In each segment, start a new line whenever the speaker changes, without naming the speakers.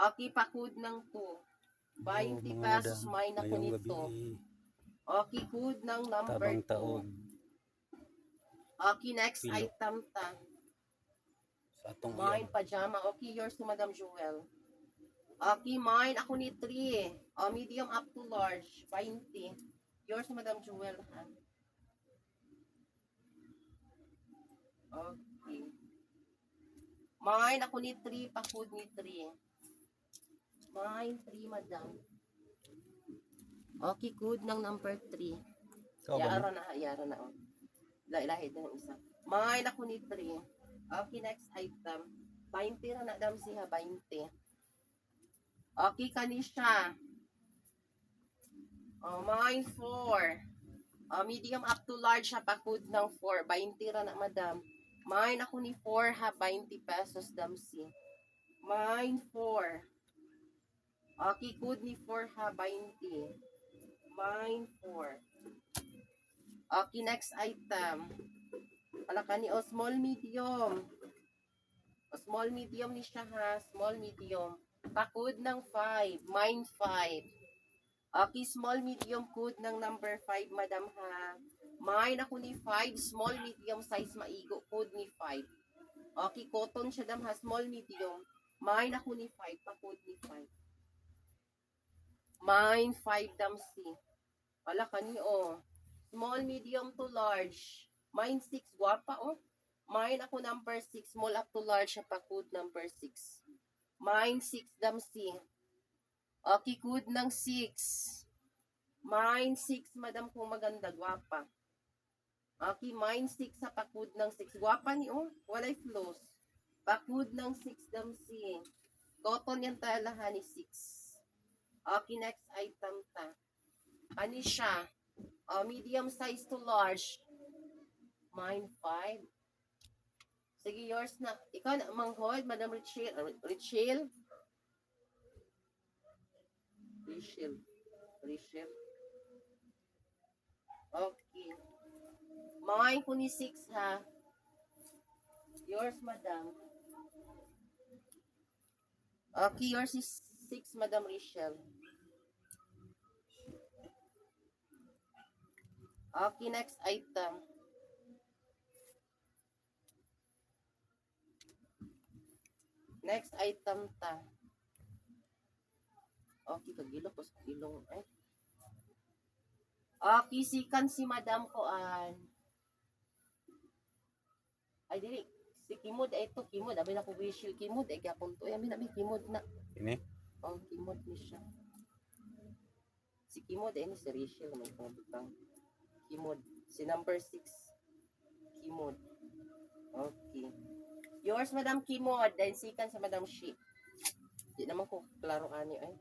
Okay, pakud ng 2. 20 pesos, may na ko nito. Okay, good ng number 2. Okay, next
Pilo.
item ta. Mine, pajama. Okay, yours to Madam Jewel. Okay, mine, ako ni 3. Medium up to large, 20. Yours to Madam Jewel, ha? Okay. Mine, ako ni 3, pakud ni 3. Mine, 3, madam. Okay, good ng number 3. Yara na. Oh. Lahid na ng isa. Mine, ako ni 3. Okay, next item. 20 na dam siya, 20. Okay, kanisha. Mine, 4. Medium up to large, ha, pakud ng 4. 20 ra na, madam. Mine, ako ni 4, ha, 20 pesos, dam si. Mine, 4. Okay, good ni 4, ha, 20. Mine, 4. Okay, next item. Palaka ni, small, medium. Small, medium ni siya, ha. Small, medium. Pakud ng 5. Mine, 5. Okay, small, medium, code ng number 5, madam, ha. Mine ako ni 5. Small, medium size, maigo. Code ni 5. Okay, cotton siya, dam, ha. Small, medium. Mine ako ni 5. Pa-code ni 5. Mine, 5, dam, si. Palaka ni, small, medium to large. Mine 6, guwapa, Mine ako number 6, small up to large, pa code number 6. Mine 6, dam si. Okay, code ng 6. Mine 6, madam, kung maganda, guwapa. Okay, mine 6 sa pa-code ng 6. Guwapa ni, walay flows. Pa-code ng 6, dam si. Cotton yan talahan ni 6. Okay, next item ta. Ano siya? Medium size to large. Mine 5. Sige, yours na. Ikaw na, manghold, Madam Richelle. Richelle. Okay. Mine ko ni 6, ha. Yours, madam. Okay, yours is 6, Madam Richelle. Okay, next item. Next item ta. Okay, kagilo po sa ilong. Okay, sikan si madam ko an. Ay, dili. Si Kimod, ito, Kimod. Abi na ko wishil Kimod. Ay, gapon to. Abi na, Kimod na.
Ini?
Kimod ni siya. Si Kimod, ni si Rachel. May pang Kimod. Si number 6. Kimod. Okay. Yours, Madam Kimod. Dahil sikan sa Madam Shi. Di naman ko klaro ani ay.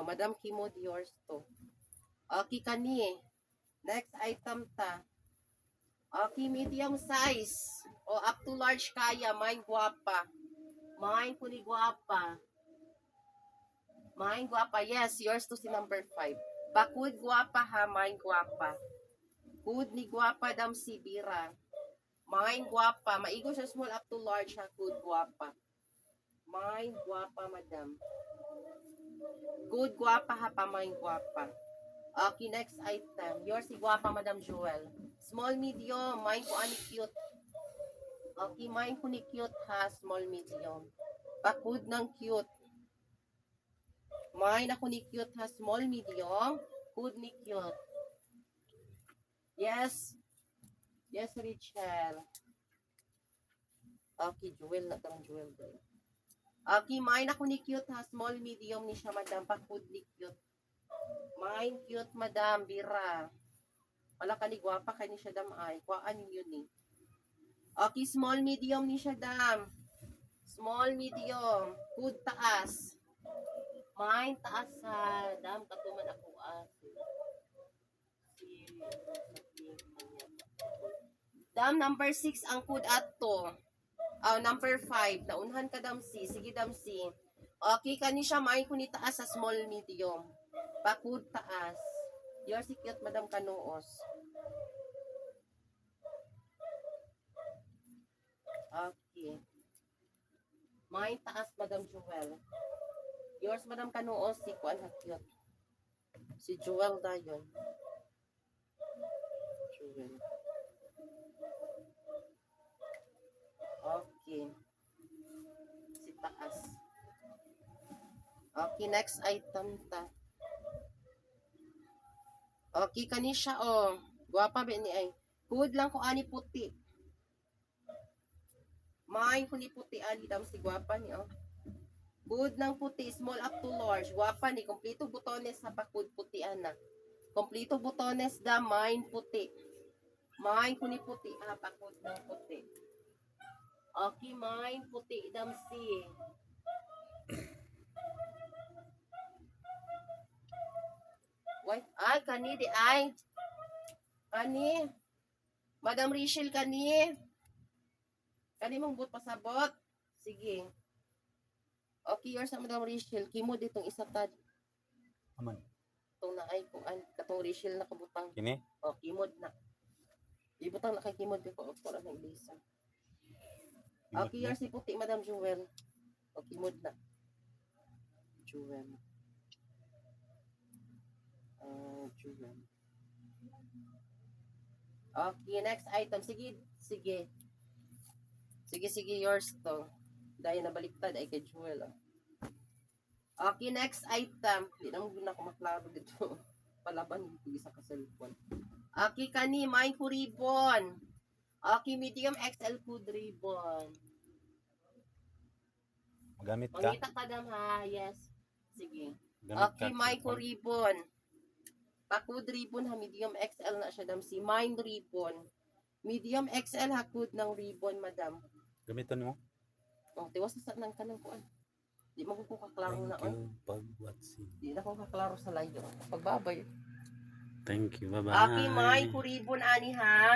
Madam Kimod, yours to. Okay, kani. Next item ta. Okay, medium size. Up to large kaya. Mine guwapa. Mine ko ni guwapa. Mine guwapa. Yes, yours to si number 5. Pakud guwapa, ha. Mine guwapa. Kud ni guwapa, dam si Bira. Mine guwapa. Maigo siya small up to large, ha. Kud guwapa. Mine guwapa, madam. Good guwapa, ha, pa. Mine guwapa. Okay, next item. Yours si guwapa, Madam Jewel. Small, medium. Mine ko ani cute. Okay, mine ko ni cute, ha. Small, medium. Pakud ng cute. Mine ako ni cute, ha. Small, medium. Kud ni cute. Yes. Yes, Richelle. Okay, Jewel na tang Jewel. Okay, mine ako ni cute, ha. Small, medium ni siya, madam. Pakud ni cute. Mine cute, madam. Bira. Wala ka ni guwapa ka ni siya, dam, ay. Kuhaan ninyo ni. Okay, small, medium ni siya, dam. Small, medium. Good, taas. Mine, taas, ha. Dam, katuman ako, Dam, number 6 ang kud ato. Number 5. Naunhan ka, dam, si. Sige, dam, si. Okay, kani siya, mine ko ni taas sa small, medium. Pakud, taas. You're si cute, Madam Kanuos. Okay. Mine taas, Madam Jewel. Yours, Madam Kanuo, si Kuan Hakyot. Si Jewel dayon. Jewel. Okay. Si taas. Okay, next item ta. Okay, kani siya, oh. Guwapa ba ni ay. Good lang ko ani puti. Mine ko ni puti ani dam si guwapa ni, oh. Good ng puti, small up to large. Guwapa ni, kompleto butones sa pakud puti ana. Kompleto butones da, mine puti. Mine ko ni puti, pakud ng puti. Okay, mine puti dam si. Wait, ay, kani di ay. Kani. Madam Rachel, kani. Kani mong but pasabot. Sige. Okay, yours na Madam Rachel. Kimo ditong isa tad.
Aman.
Itong na ay kuan. Katong Rachel na kabutang.
Kini?
O, kimod na. Ibutang na kay kimod ko. Para na ilisa. Okay, yours si puti, Madam Jewel. O, kimod na. Jewel. Jewel. Okay, next item. Sige, sige. Sige, yours to. Dahil nabaliktad ay kay Jewel. Oh. Okay, next item. Hindi na ako maklaro dito. Palaban dito isa ka cellphone. Okay, kani, mine ko ribbon. Okay, medium XL food ribbon.
Magamit ka?
Mangita ka dam ha, yes. Sige.
Gamit
Okay,
ka.
mine ko ribbon. Pakud ribbon ha, medium XL na siya dam si mine ribbon. Medium XL hakod ng ribbon, madam.
Gamiton mo?
Oh, tiwas sa nang kanang kuan. Di mo ko kaklaro na
Thank
on.
you pag-watching.
Di na ko kaklaro sa layo. Pagbabay.
Thank you. Bye-bye.
Okay, mine ko ribbon ani ha.